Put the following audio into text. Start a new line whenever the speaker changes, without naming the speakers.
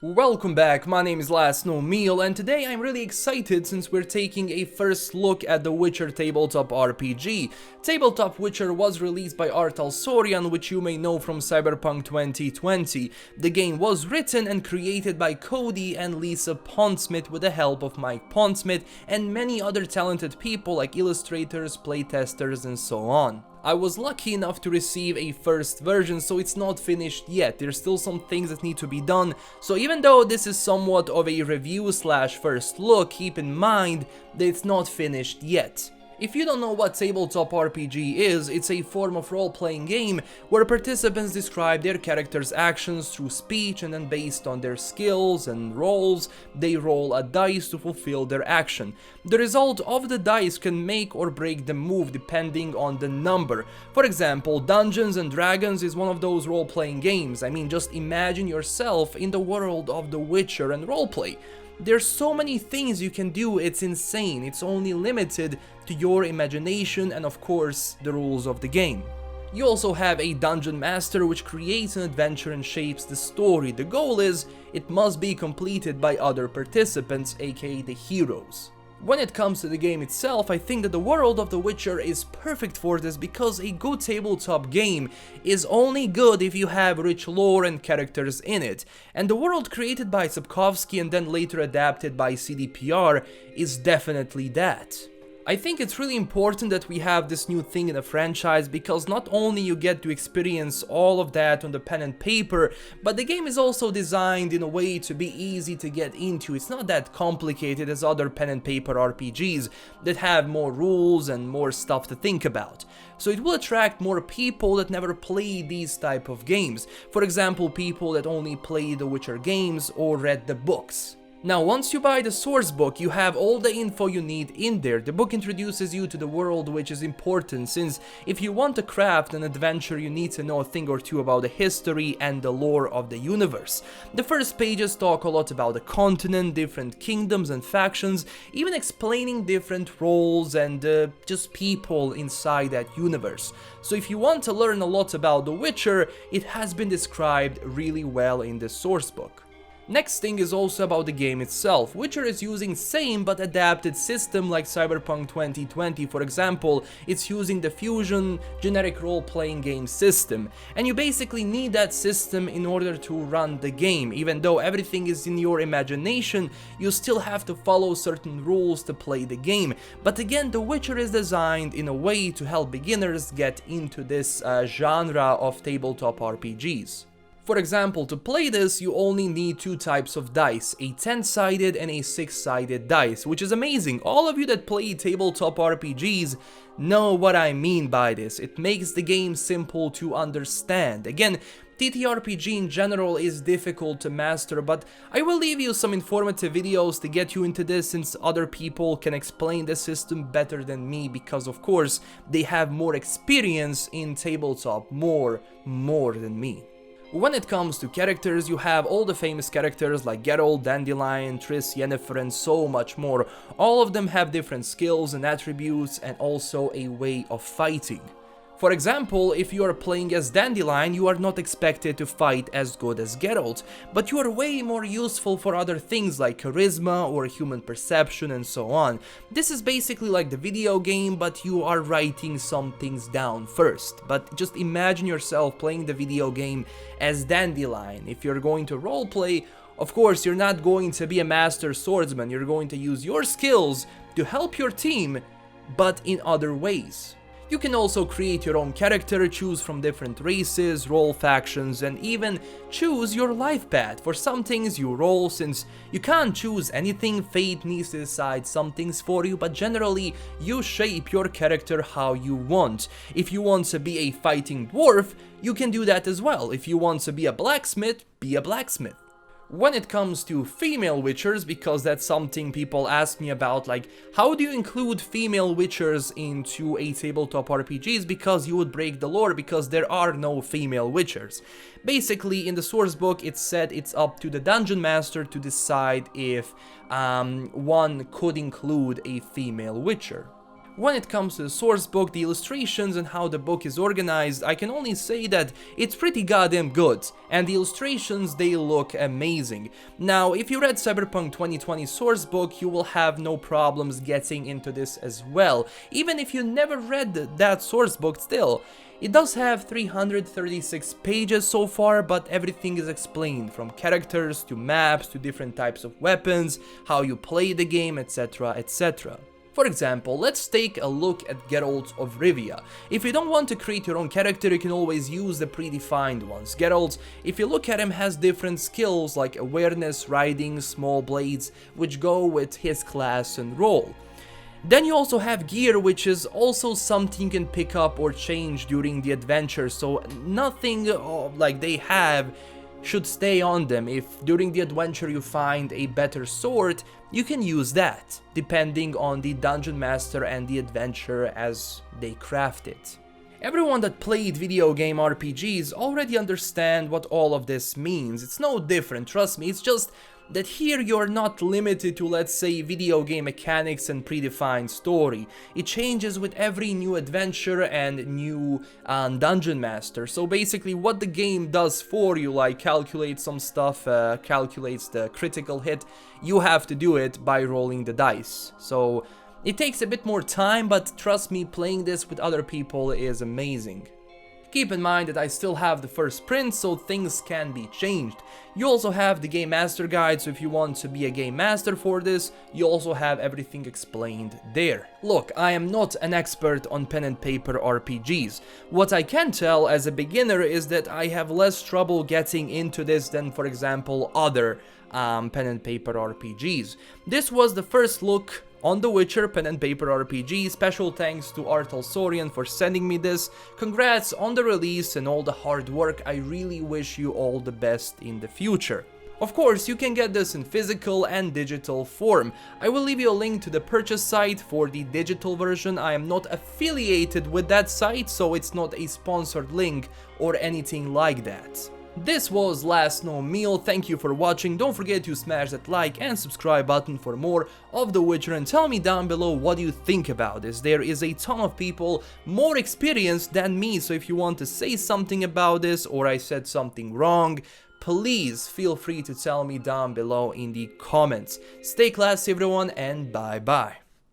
Welcome back, my name is LastKnownMeal, and today I'm really excited since we're taking a first look at the Witcher tabletop RPG. Tabletop Witcher was released by R.Talsorian, which you may know from Cyberpunk 2020. The game was written and created by Cody and Lisa Pondsmith with the help of Mike Pondsmith and many other talented people like illustrators, playtesters, and so on. I was lucky enough to receive a first version, so it's not finished yet. There's still some things that need to be done, so even though this is somewhat of a review slash first look, keep in mind that it's not finished yet. If you don't know what tabletop RPG is, it's a form of role-playing game where participants describe their character's actions through speech, and then based on their skills and roles, they roll a dice to fulfill their action. The result of the dice can make or break the move depending on the number. For example, Dungeons and Dragons is one of those role-playing games. I mean, just imagine yourself in the world of The Witcher and roleplay. There's so many things you can do, it's insane. It's only limited to your imagination and of course the rules of the game. You also have a dungeon master which creates an adventure and shapes the story. The goal is it must be completed by other participants, aka the heroes. When it comes to the game itself, I think that the world of The Witcher is perfect for this because a good tabletop game is only good if you have rich lore and characters in it. And the world created by Sapkowski and then later adapted by CDPR is definitely that. I think it's really important that we have this new thing in the franchise because not only you get to experience all of that on the pen and paper, but the game is also designed in a way to be easy to get into. It's not that complicated as other pen and paper RPGs that have more rules and more stuff to think about. So it will attract more people that never played these type of games. For example, people that only play the Witcher games or read the books. Now, once you buy the Sourcebook, you have all the info you need in there. The book introduces you to the world, which is important, since if you want to craft an adventure, you need to know a thing or two about the history and the lore of the universe. The first pages talk a lot about the continent, different kingdoms and factions, even explaining different roles and just people inside that universe. So if you want to learn a lot about The Witcher, it has been described really well in the Sourcebook. Next thing is also about the game itself. Witcher is using same but adapted system like Cyberpunk 2020. For example, it's using the Fusion generic role-playing game system, and you basically need that system in order to run the game. Even though everything is in your imagination, you still have to follow certain rules to play the game. But again, The Witcher is designed in a way to help beginners get into this genre of tabletop RPGs. For example, to play this, you only need two types of dice, a 10-sided and a 6-sided dice, which is amazing. All of you that play tabletop RPGs know what I mean by this. It makes the game simple to understand. Again, TTRPG in general is difficult to master, but I will leave you some informative videos to get you into this, since other people can explain the system better than me because of course they have more experience in tabletop, more than me. When it comes to characters, you have all the famous characters like Geralt, Dandelion, Triss, Yennefer, and so much more. All of them have different skills and attributes and also a way of fighting. For example, if you are playing as Dandelion, you are not expected to fight as good as Geralt, but you are way more useful for other things like charisma or human perception and so on. This is basically like the video game, but you are writing some things down first. But just imagine yourself playing the video game as Dandelion. If you're going to roleplay, of course you're not going to be a master swordsman, you're going to use your skills to help your team, but in other ways. You can also create your own character, choose from different races, role factions, and even choose your life path. For some things you roll, since you can't choose anything, fate needs to decide some things for you, but generally you shape your character how you want. If you want to be a fighting dwarf, you can do that as well. If you want to be a blacksmith, be a blacksmith. When it comes to female witchers, because that's something people ask me about, like how do you include female witchers into a tabletop RPGs, because you would break the lore, because there are no female witchers. Basically, in the Sourcebook it said it's up to the dungeon master to decide if one could include a female witcher. When it comes to the source book, the illustrations and how the book is organized, I can only say that it's pretty goddamn good, and the illustrations, they look amazing. Now, if you read Cyberpunk 2020 source book, you will have no problems getting into this as well. Even if you never read that source book still, it does have 336 pages so far, but everything is explained, from characters to maps to different types of weapons, how you play the game, etc, etc. For example, let's take a look at Geralt of Rivia. If you don't want to create your own character, you can always use the predefined ones. Geralt, if you look at him, has different skills like awareness, riding, small blades, which go with his class and role. Then you also have gear, which is also something you can pick up or change during the adventure, so nothing like they have should stay on them. If during the adventure you find a better sword, you can use that, depending on the dungeon master and the adventure as they craft it. Everyone that played video game RPGs already understand what all of this means. It's no different, trust me, it's just that here you're not limited to, let's say, video game mechanics and predefined story. It changes with every new adventure and new dungeon master. So basically what the game does for you, like calculate some stuff, calculates the critical hit, you have to do it by rolling the dice. So it takes a bit more time, but trust me, playing this with other people is amazing. Keep in mind that I still have the first print, so things can be changed. You also have the Game Master Guide, so if you want to be a Game Master for this, you also have everything explained there. Look, I am not an expert on pen and paper RPGs. What I can tell as a beginner is that I have less trouble getting into this than, for example, other pen and paper RPGs. This was the first look on The Witcher pen and paper RPG. Special thanks to R.Talsorian for sending me this. Congrats on the release and all the hard work. I really wish you all the best in the future. Of course, you can get this in physical and digital form. I will leave you a link to the purchase site for the digital version. I am not affiliated with that site, so it's not a sponsored link or anything like that. This was LastKnownMeal, thank you for watching, don't forget to smash that like and subscribe button for more of The Witcher, and tell me down below what you think about this. There is a ton of people more experienced than me, so if you want to say something about this or I said something wrong, please feel free to tell me down below in the comments. Stay classy everyone, and bye bye.